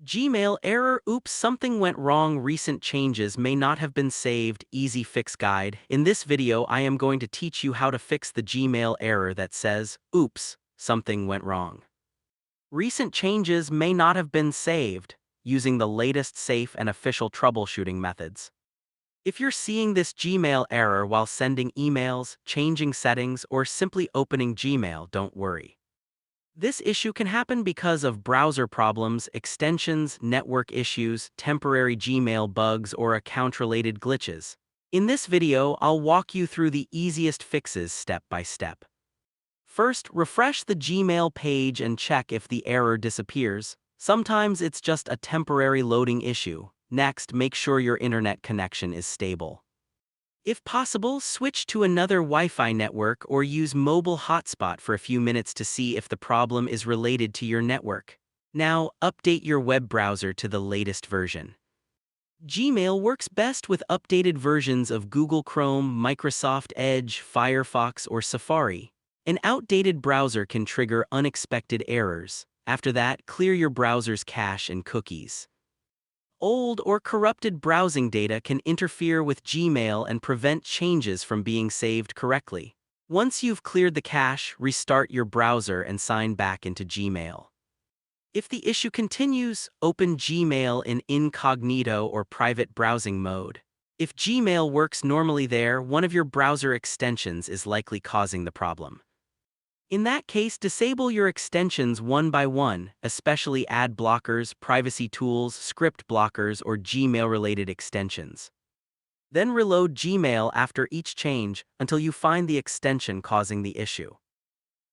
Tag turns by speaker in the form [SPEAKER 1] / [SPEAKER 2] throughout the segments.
[SPEAKER 1] Gmail error. Oops, something went wrong. Recent changes may not have been saved. Easy fix guide. In this video, I am going to teach you how to fix the Gmail error that says, oops, something went wrong. Recent changes may not have been saved, using the latest safe and official troubleshooting methods. If you're seeing this Gmail error while sending emails, changing settings, or simply opening Gmail, don't worry. This issue can happen because of browser problems, extensions, network issues, temporary Gmail bugs, or account-related glitches. In this video, I'll walk you through the easiest fixes step by step. First, refresh the Gmail page and check if the error disappears. Sometimes it's just a temporary loading issue. Next, make sure your internet connection is stable. If possible, switch to another Wi-Fi network or use mobile hotspot for a few minutes to see if the problem is related to your network. Now, update your web browser to the latest version. Gmail works best with updated versions of Google Chrome, Microsoft Edge, Firefox, or Safari. An outdated browser can trigger unexpected errors. After that, clear your browser's cache and cookies. Old or corrupted browsing data can interfere with Gmail and prevent changes from being saved correctly. Once you've cleared the cache, restart your browser and sign back into Gmail. If the issue continues, open Gmail in incognito or private browsing mode. If Gmail works normally there, one of your browser extensions is likely causing the problem. In that case, disable your extensions one by one, especially ad blockers, privacy tools, script blockers, or Gmail-related extensions. Then reload Gmail after each change until you find the extension causing the issue.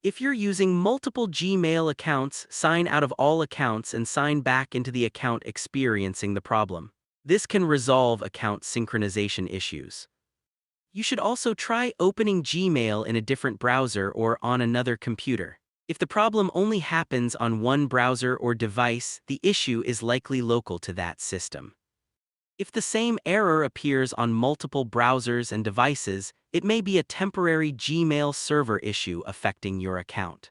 [SPEAKER 1] If you're using multiple Gmail accounts, sign out of all accounts and sign back into the account experiencing the problem. This can resolve account synchronization issues. You should also try opening Gmail in a different browser or on another computer. If the problem only happens on one browser or device, the issue is likely local to that system. If the same error appears on multiple browsers and devices, it may be a temporary Gmail server issue affecting your account.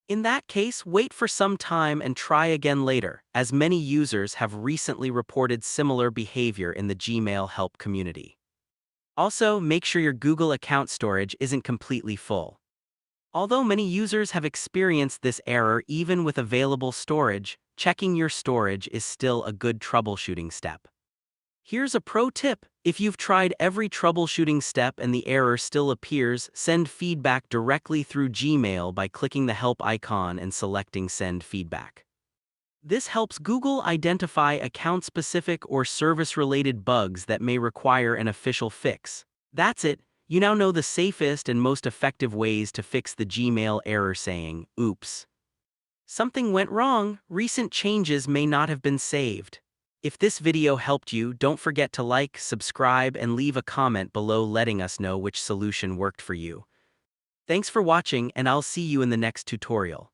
[SPEAKER 1] In that case, wait for some time and try again later, as many users have recently reported similar behavior in the Gmail help community. Also, make sure your Google account storage isn't completely full. Although many users have experienced this error even with available storage, checking your storage is still a good troubleshooting step. Here's a pro tip: if you've tried every troubleshooting step and the error still appears, send feedback directly through Gmail by clicking the help icon and selecting Send Feedback. This helps Google identify account-specific or service-related bugs that may require an official fix. That's it. You now know the safest and most effective ways to fix the Gmail error saying, oops, something went wrong. Recent changes may not have been saved. If this video helped you, don't forget to like, subscribe, and leave a comment below letting us know which solution worked for you. Thanks for watching, and I'll see you in the next tutorial.